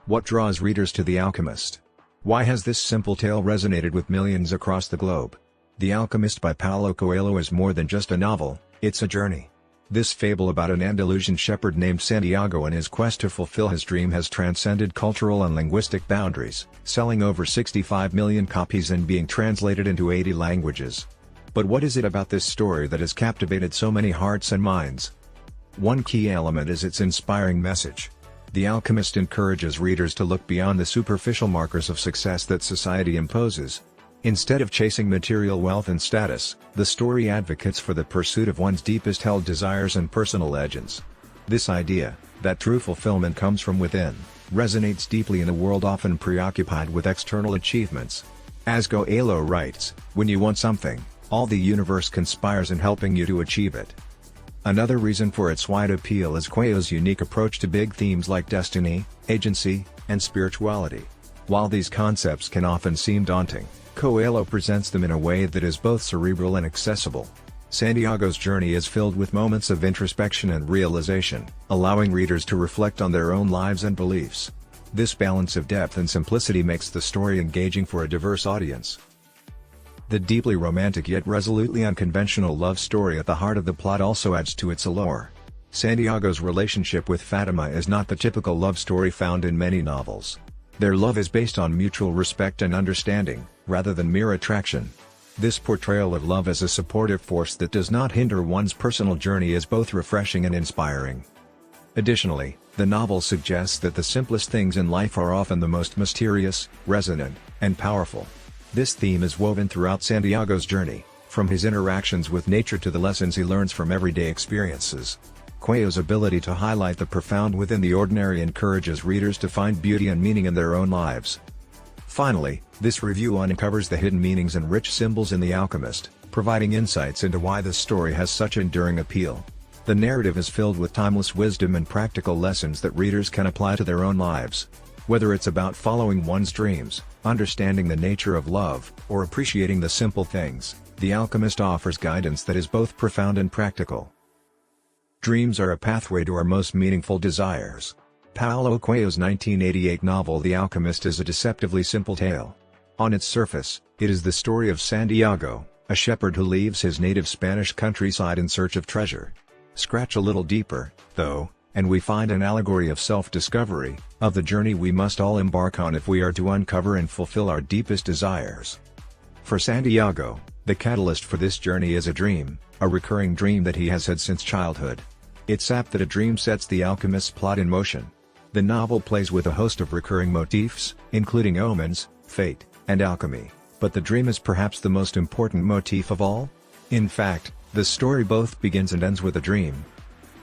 What draws readers to The Alchemist? Why has this simple tale resonated with millions across the globe? The Alchemist by Paulo Coelho is more than just a novel, it's a journey. This fable about an Andalusian shepherd named Santiago and his quest to fulfill his dream has transcended cultural and linguistic boundaries, selling over 65 million copies and being translated into 80 languages. But what is it about this story that has captivated so many hearts and minds? One key element is its inspiring message. The Alchemist encourages readers to look beyond the superficial markers of success that society imposes. Instead of chasing material wealth and status, the story advocates for the pursuit of one's deepest held desires and personal legends. This idea, that true fulfillment comes from within, resonates deeply in a world often preoccupied with external achievements. As Coelho writes, when you want something, all the universe conspires in helping you to achieve it. Another reason for its wide appeal is Coelho's unique approach to big themes like destiny, agency, and spirituality. While these concepts can often seem daunting, Coelho presents them in a way that is both cerebral and accessible. Santiago's journey is filled with moments of introspection and realization, allowing readers to reflect on their own lives and beliefs. This balance of depth and simplicity makes the story engaging for a diverse audience. The deeply romantic yet resolutely unconventional love story at the heart of the plot also adds to its allure. Santiago's relationship with Fatima is not the typical love story found in many novels. Their love is based on mutual respect and understanding, rather than mere attraction. This portrayal of love as a supportive force that does not hinder one's personal journey is both refreshing and inspiring. Additionally, the novel suggests that the simplest things in life are often the most mysterious, resonant, and powerful. This theme is woven throughout Santiago's journey, from his interactions with nature to the lessons he learns from everyday experiences. Coelho's ability to highlight the profound within the ordinary encourages readers to find beauty and meaning in their own lives. Finally, this review uncovers the hidden meanings and rich symbols in The Alchemist, providing insights into why this story has such enduring appeal. The narrative is filled with timeless wisdom and practical lessons that readers can apply to their own lives. Whether it's about following one's dreams, understanding the nature of love, or appreciating the simple things, The Alchemist offers guidance that is both profound and practical. Dreams are a pathway to our most meaningful desires. Paulo Coelho's 1988 novel The Alchemist is a deceptively simple tale. On its surface, it is the story of Santiago, a shepherd who leaves his native Spanish countryside in search of treasure. Scratch a little deeper, though, and we find an allegory of self-discovery, of the journey we must all embark on if we are to uncover and fulfill our deepest desires. For Santiago, the catalyst for this journey is a dream, a recurring dream that he has had since childhood. It's apt that a dream sets the Alchemist's plot in motion. The novel plays with a host of recurring motifs, including omens, fate, and alchemy, but the dream is perhaps the most important motif of all? In fact, the story both begins and ends with a dream.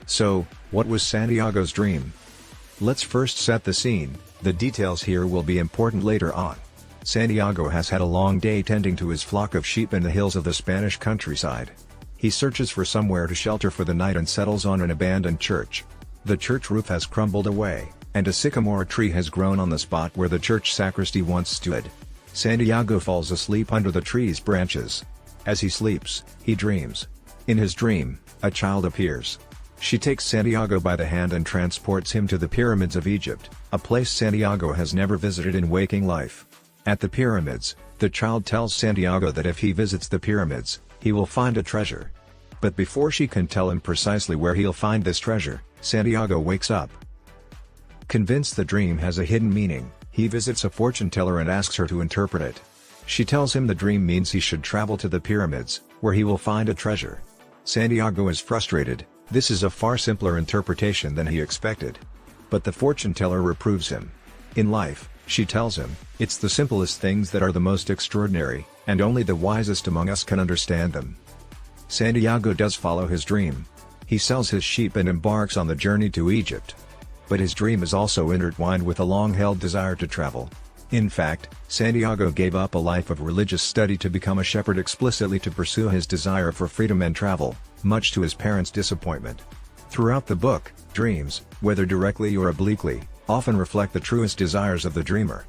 So, what was Santiago's dream? Let's first set the scene. The details here will be important later on. Santiago has had a long day tending to his flock of sheep in the hills of the Spanish countryside. He searches for somewhere to shelter for the night and settles on an abandoned church. The church roof has crumbled away, and a sycamore tree has grown on the spot where the church sacristy once stood. Santiago falls asleep under the tree's branches. As he sleeps, he dreams. In his dream, a child appears. She takes Santiago by the hand and transports him to the pyramids of Egypt, a place Santiago has never visited in waking life. At the pyramids, the child tells Santiago that if he visits the pyramids, he will find a treasure. But before she can tell him precisely where he'll find this treasure, Santiago wakes up. Convinced the dream has a hidden meaning, he visits a fortune teller and asks her to interpret it. She tells him the dream means he should travel to the pyramids, where he will find a treasure. Santiago is frustrated. This is a far simpler interpretation than he expected. But the fortune teller reproves him. In life, she tells him, it's the simplest things that are the most extraordinary, and only the wisest among us can understand them. Santiago does follow his dream. He sells his sheep and embarks on the journey to Egypt. But his dream is also intertwined with a long-held desire to travel. In fact, Santiago gave up a life of religious study to become a shepherd explicitly to pursue his desire for freedom and travel, much to his parents' disappointment. Throughout the book, dreams, whether directly or obliquely, often reflect the truest desires of the dreamer.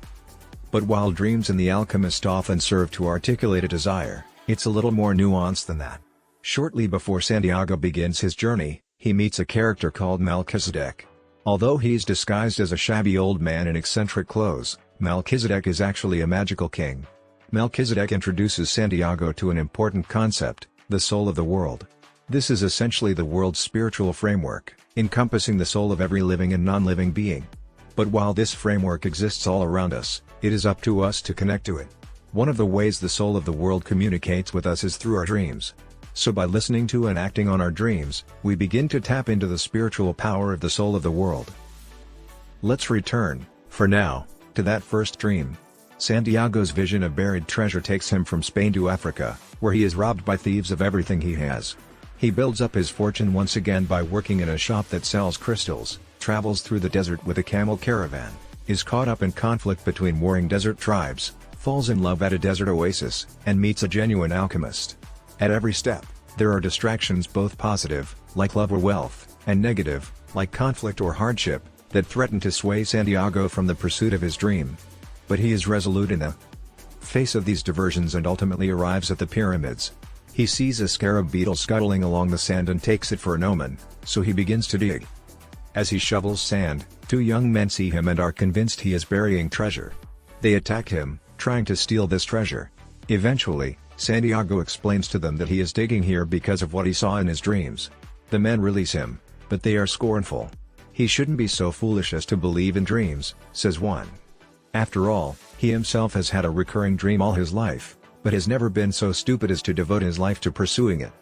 But while dreams in The Alchemist often serve to articulate a desire, it's a little more nuanced than that. Shortly before Santiago begins his journey, he meets a character called Melchizedek. Although he's disguised as a shabby old man in eccentric clothes, Melchizedek is actually a magical king. Melchizedek introduces Santiago to an important concept, the soul of the world. This is essentially the world's spiritual framework, encompassing the soul of every living and non-living being. But while this framework exists all around us, it is up to us to connect to it. One of the ways the soul of the world communicates with us is through our dreams. So by listening to and acting on our dreams, we begin to tap into the spiritual power of the soul of the world. Let's return, for now, to that first dream. Santiago's vision of buried treasure takes him from Spain to Africa, where he is robbed by thieves of everything he has. He builds up his fortune once again by working in a shop that sells crystals, travels through the desert with a camel caravan, is caught up in conflict between warring desert tribes, falls in love at a desert oasis, and meets a genuine alchemist. At every step, there are distractions, both positive, like love or wealth, and negative, like conflict or hardship, that threaten to sway Santiago from the pursuit of his dream. But he is resolute in the face of these diversions and ultimately arrives at the pyramids. He sees a scarab beetle scuttling along the sand and takes it for an omen, so he begins to dig. As he shovels sand, two young men see him and are convinced he is burying treasure. They attack him, trying to steal this treasure. Eventually, Santiago explains to them that he is digging here because of what he saw in his dreams. The men release him, but they are scornful. "He shouldn't be so foolish as to believe in dreams," says one. After all, he himself has had a recurring dream all his life, but has never been so stupid as to devote his life to pursuing it.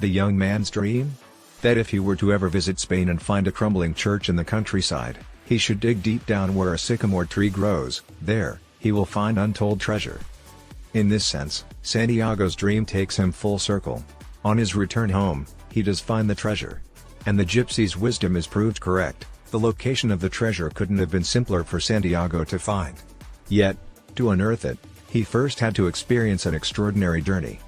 The young man's dream? That if he were to ever visit Spain and find a crumbling church in the countryside, he should dig deep down where a sycamore tree grows. There, he will find untold treasure. In this sense, Santiago's dream takes him full circle. On his return home, he does find the treasure. And the gypsy's wisdom is proved correct. The location of the treasure couldn't have been simpler for Santiago to find. Yet, to unearth it, he first had to experience an extraordinary journey.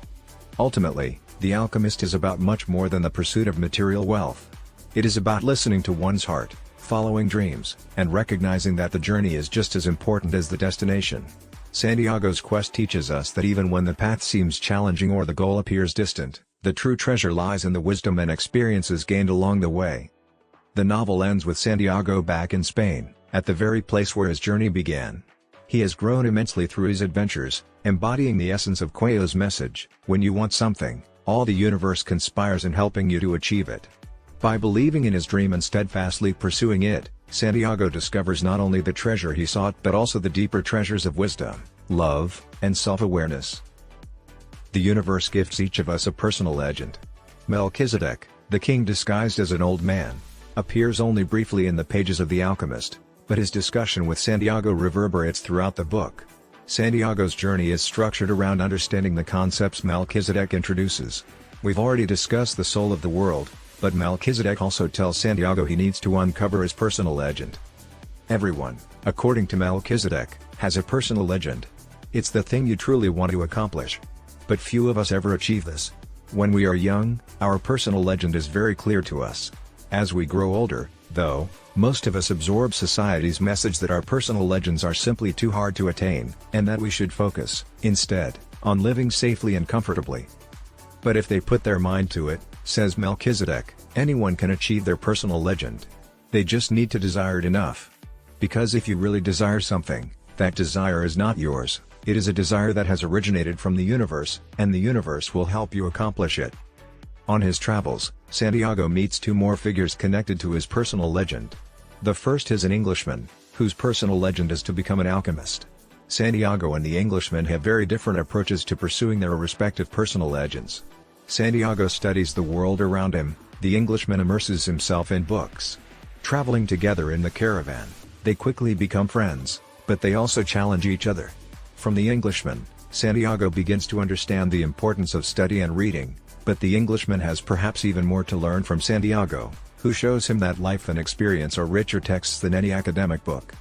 Ultimately, The Alchemist is about much more than the pursuit of material wealth. It is about listening to one's heart, following dreams, and recognizing that the journey is just as important as the destination. Santiago's quest teaches us that even when the path seems challenging or the goal appears distant, the true treasure lies in the wisdom and experiences gained along the way. The novel ends with Santiago back in Spain, at the very place where his journey began. He has grown immensely through his adventures, embodying the essence of Coelho's message: when you want something, all the universe conspires in helping you to achieve it. By believing in his dream and steadfastly pursuing it, Santiago discovers not only the treasure he sought but also the deeper treasures of wisdom, love, and self-awareness. The universe gifts each of us a personal legend. Melchizedek, the king disguised as an old man, appears only briefly in the pages of The Alchemist, but his discussion with Santiago reverberates throughout the book. Santiago's journey is structured around understanding the concepts Melchizedek introduces. We've already discussed the soul of the world, but Melchizedek also tells Santiago he needs to uncover his personal legend. Everyone, according to Melchizedek, has a personal legend. It's the thing you truly want to accomplish. But few of us ever achieve this. When we are young, our personal legend is very clear to us. As we grow older, though, most of us absorb society's message that our personal legends are simply too hard to attain, and that we should focus, instead, on living safely and comfortably. But if they put their mind to it, says Melchizedek, anyone can achieve their personal legend. They just need to desire it enough. Because if you really desire something, that desire is not yours, it is a desire that has originated from the universe, and the universe will help you accomplish it. On his travels, Santiago meets two more figures connected to his personal legend. The first is an Englishman, whose personal legend is to become an alchemist. Santiago and the Englishman have very different approaches to pursuing their respective personal legends. Santiago studies the world around him, the Englishman immerses himself in books. Traveling together in the caravan, they quickly become friends, but they also challenge each other. From the Englishman, Santiago begins to understand the importance of study and reading, but the Englishman has perhaps even more to learn from Santiago, who shows him that life and experience are richer texts than any academic book.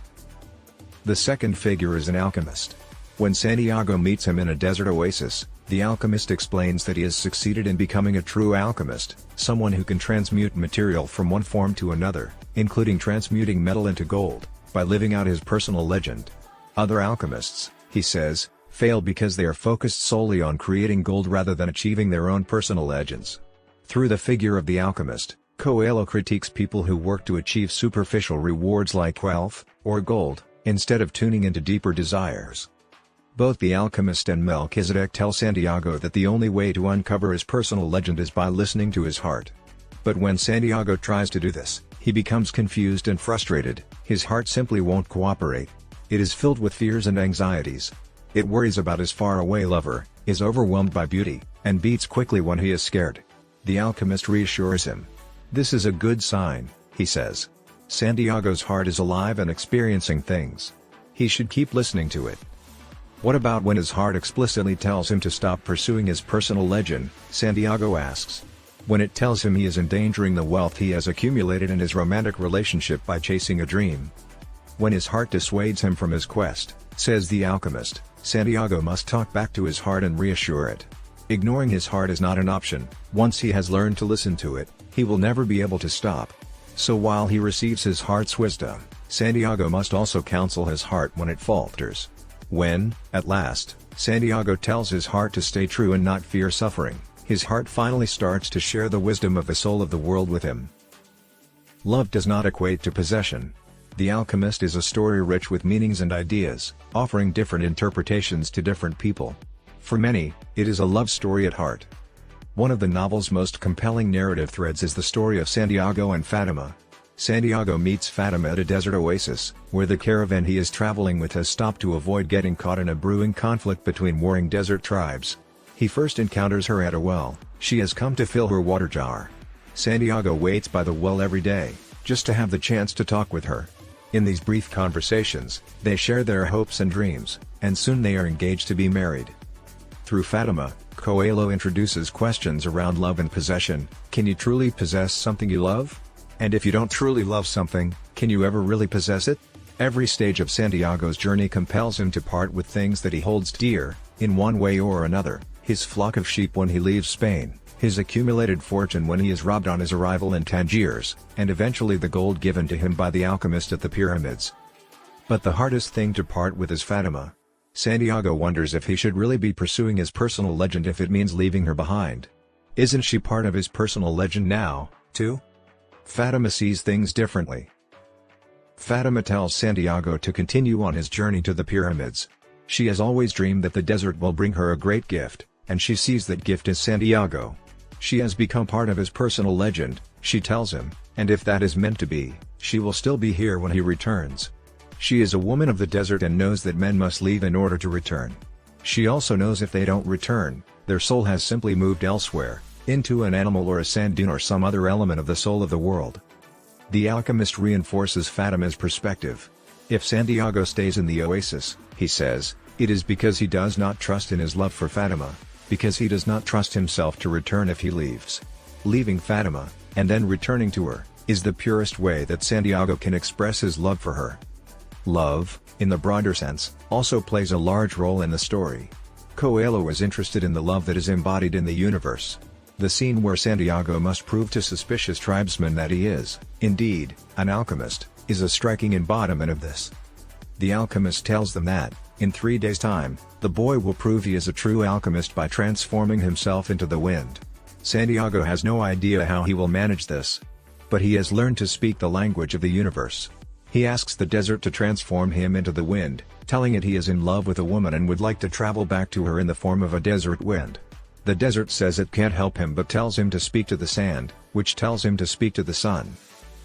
The second figure is an alchemist. When Santiago meets him in a desert oasis, the alchemist explains that he has succeeded in becoming a true alchemist, someone who can transmute material from one form to another, including transmuting metal into gold, by living out his personal legend. Other alchemists, he says, fail because they are focused solely on creating gold rather than achieving their own personal legends. Through the figure of the alchemist, Coelho critiques people who work to achieve superficial rewards like wealth or gold, instead of tuning into deeper desires. Both the Alchemist and Melchizedek tell Santiago that the only way to uncover his personal legend is by listening to his heart. But when Santiago tries to do this, he becomes confused and frustrated. His heart simply won't cooperate. It is filled with fears and anxieties. It worries about his faraway lover, is overwhelmed by beauty, and beats quickly when he is scared. The Alchemist reassures him. "This is a good sign," he says. "Santiago's heart is alive and experiencing things. He should keep listening to it." What about when his heart explicitly tells him to stop pursuing his personal legend, Santiago asks. When it tells him he is endangering the wealth he has accumulated in his romantic relationship by chasing a dream. When his heart dissuades him from his quest, says the Alchemist, Santiago must talk back to his heart and reassure it. Ignoring his heart is not an option. Once he has learned to listen to it, he will never be able to stop. So while he receives his heart's wisdom, Santiago must also counsel his heart when it falters. When, at last, Santiago tells his heart to stay true and not fear suffering, his heart finally starts to share the wisdom of the soul of the world with him. Love does not equate to possession. The Alchemist is a story rich with meanings and ideas, offering different interpretations to different people. For many, it is a love story at heart. One of the novel's most compelling narrative threads is the story of Santiago and Fatima. Santiago meets Fatima at a desert oasis, where the caravan he is traveling with has stopped to avoid getting caught in a brewing conflict between warring desert tribes. He first encounters her at a well. She has come to fill her water jar. Santiago waits by the well every day, just to have the chance to talk with her. In these brief conversations, they share their hopes and dreams, and soon they are engaged to be married. Through Fatima, Coelho introduces questions around love and possession. Can you truly possess something you love? And if you don't truly love something, can you ever really possess it? Every stage of Santiago's journey compels him to part with things that he holds dear, in one way or another: his flock of sheep when he leaves Spain, his accumulated fortune when he is robbed on his arrival in Tangiers, and eventually the gold given to him by the Alchemist at the pyramids. But the hardest thing to part with is Fatima. Santiago wonders if he should really be pursuing his personal legend if it means leaving her behind. Isn't she part of his personal legend now, too? Fatima sees things differently. Fatima tells Santiago to continue on his journey to the pyramids. She has always dreamed that the desert will bring her a great gift, and she sees that gift is Santiago. She has become part of his personal legend, she tells him, and if that is meant to be, she will still be here when he returns. She is a woman of the desert and knows that men must leave in order to return. She also knows if they don't return, their soul has simply moved elsewhere, into an animal or a sand dune or some other element of the soul of the world. The Alchemist reinforces Fatima's perspective. If Santiago stays in the oasis, he says, it is because he does not trust in his love for Fatima, because he does not trust himself to return if he leaves. Leaving Fatima, and then returning to her, is the purest way that Santiago can express his love for her. Love, in the broader sense, also plays a large role in the story. Coelho is interested in the love that is embodied in the universe. The scene where Santiago must prove to suspicious tribesmen that he is, indeed, an alchemist, is a striking embodiment of this. The alchemist tells them that, in 3 days' time, the boy will prove he is a true alchemist by transforming himself into the wind. Santiago has no idea how he will manage this. But he has learned to speak the language of the universe. He asks the desert to transform him into the wind, telling it he is in love with a woman and would like to travel back to her in the form of a desert wind. The desert says it can't help him but tells him to speak to the sand, which tells him to speak to the sun.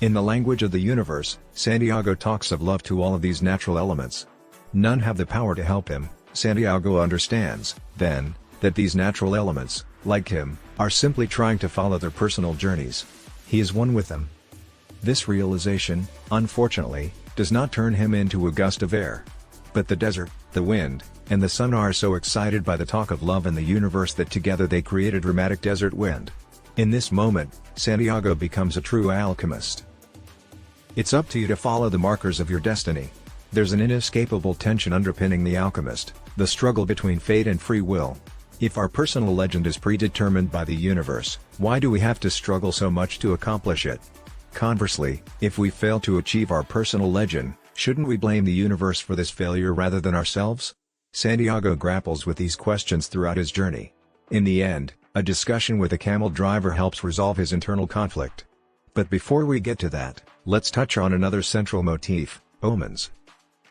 In the language of the universe, Santiago talks of love to all of these natural elements. None have the power to help him. Santiago understands, then, that these natural elements, like him, are simply trying to follow their personal journeys. He is one with them. This realization, unfortunately, does not turn him into a gust of air. But the desert, the wind, and the sun are so excited by the talk of love in the universe that together they create a dramatic desert wind. In this moment, Santiago becomes a true alchemist. It's up to you to follow the markers of your destiny. There's an inescapable tension underpinning the alchemist, the struggle between fate and free will. If our personal legend is predetermined by the universe, why do we have to struggle so much to accomplish it? Conversely, if we fail to achieve our personal legend, shouldn't we blame the universe for this failure rather than ourselves? Santiago grapples with these questions throughout his journey. In the end, a discussion with a camel driver helps resolve his internal conflict. But before we get to that, let's touch on another central motif, omens.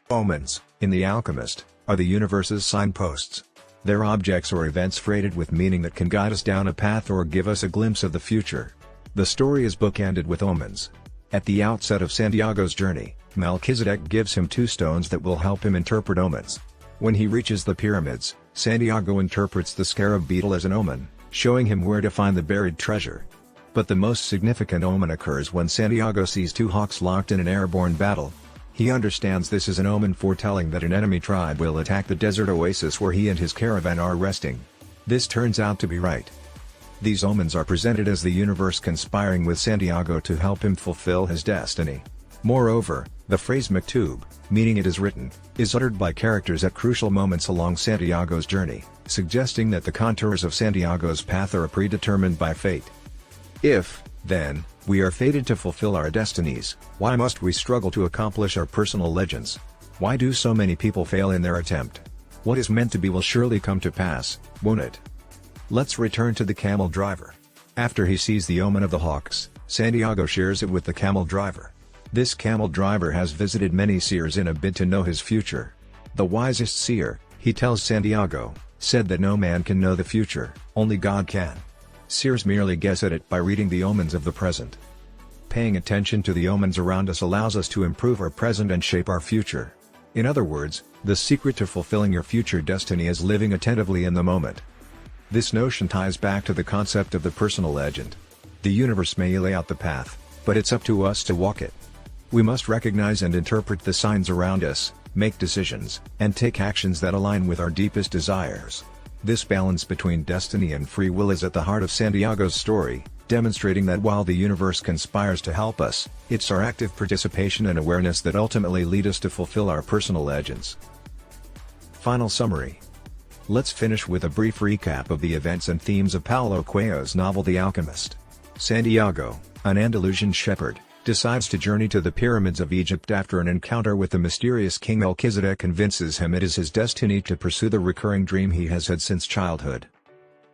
Omens, in The Alchemist, are the universe's signposts. They're objects or events freighted with meaning that can guide us down a path or give us a glimpse of the future. The story is bookended with omens. At the outset of Santiago's journey, Melchizedek gives him 2 stones that will help him interpret omens. When he reaches the pyramids, Santiago interprets the scarab beetle as an omen, showing him where to find the buried treasure. But the most significant omen occurs when Santiago sees 2 hawks locked in an airborne battle. He understands this is an omen foretelling that an enemy tribe will attack the desert oasis where he and his caravan are resting. This turns out to be right. These omens are presented as the universe conspiring with Santiago to help him fulfill his destiny. Moreover, the phrase maktub, meaning it is written, is uttered by characters at crucial moments along Santiago's journey, suggesting that the contours of Santiago's path are predetermined by fate. If, then, we are fated to fulfill our destinies, why must we struggle to accomplish our personal legends? Why do so many people fail in their attempt? What is meant to be will surely come to pass, won't it? Let's return to the camel driver. After he sees the omen of the hawks, Santiago shares it with the camel driver. This camel driver has visited many seers in a bid to know his future. The wisest seer, he tells Santiago, said that no man can know the future, only God can. Seers merely guess at it by reading the omens of the present. Paying attention to the omens around us allows us to improve our present and shape our future. In other words, the secret to fulfilling your future destiny is living attentively in the moment. This notion ties back to the concept of the personal legend. The universe may lay out the path, but it's up to us to walk it. We must recognize and interpret the signs around us, make decisions, and take actions that align with our deepest desires. This balance between destiny and free will is at the heart of Santiago's story, demonstrating that while the universe conspires to help us, it's our active participation and awareness that ultimately lead us to fulfill our personal legends. Final summary. Let's finish with a brief recap of the events and themes of Paulo Coelho's novel The Alchemist. Santiago, an Andalusian shepherd, decides to journey to the pyramids of Egypt after an encounter with the mysterious King Melchizedek convinces him it is his destiny to pursue the recurring dream he has had since childhood.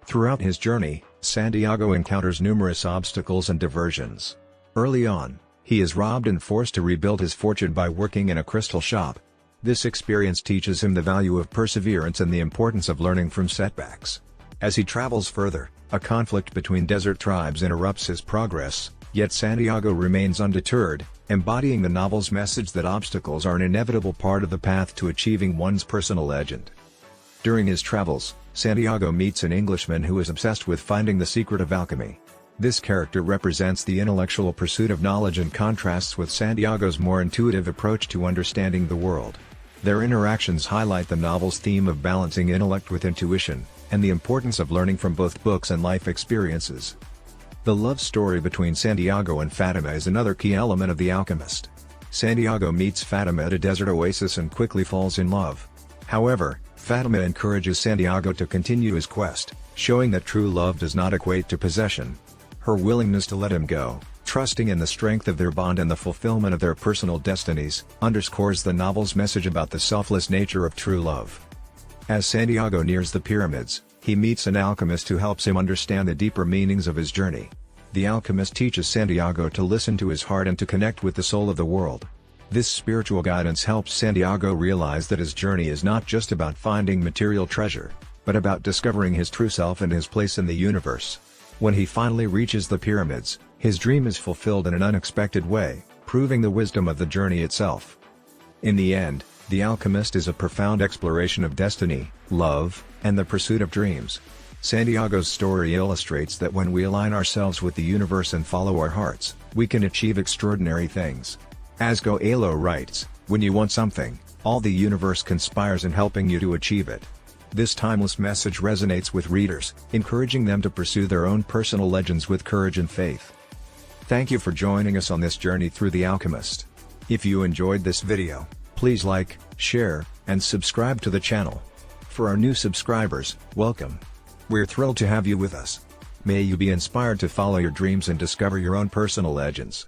Throughout his journey, Santiago encounters numerous obstacles and diversions. Early on, he is robbed and forced to rebuild his fortune by working in a crystal shop. This experience teaches him the value of perseverance and the importance of learning from setbacks. As he travels further, a conflict between desert tribes interrupts his progress, yet Santiago remains undeterred, embodying the novel's message that obstacles are an inevitable part of the path to achieving one's personal legend. During his travels, Santiago meets an Englishman who is obsessed with finding the secret of alchemy. This character represents the intellectual pursuit of knowledge and contrasts with Santiago's more intuitive approach to understanding the world. Their interactions highlight the novel's theme of balancing intellect with intuition, and the importance of learning from both books and life experiences. The love story between Santiago and Fatima is another key element of The Alchemist. Santiago meets Fatima at a desert oasis and quickly falls in love. However, Fatima encourages Santiago to continue his quest, showing that true love does not equate to possession. Her willingness to let him go, trusting in the strength of their bond and the fulfillment of their personal destinies, underscores the novel's message about the selfless nature of true love. As Santiago nears the pyramids, he meets an alchemist who helps him understand the deeper meanings of his journey. The alchemist teaches Santiago to listen to his heart and to connect with the soul of the world. This spiritual guidance helps Santiago realize that his journey is not just about finding material treasure, but about discovering his true self and his place in the universe. When he finally reaches the pyramids, his dream is fulfilled in an unexpected way, proving the wisdom of the journey itself. In the end, The Alchemist is a profound exploration of destiny, love, and the pursuit of dreams. Santiago's story illustrates that when we align ourselves with the universe and follow our hearts, we can achieve extraordinary things. As Coelho writes, when you want something, all the universe conspires in helping you to achieve it. This timeless message resonates with readers, encouraging them to pursue their own personal legends with courage and faith. Thank you for joining us on this journey through The Alchemist. If you enjoyed this video, please like, share, and subscribe to the channel. For our new subscribers, welcome. We're thrilled to have you with us. May you be inspired to follow your dreams and discover your own personal legends.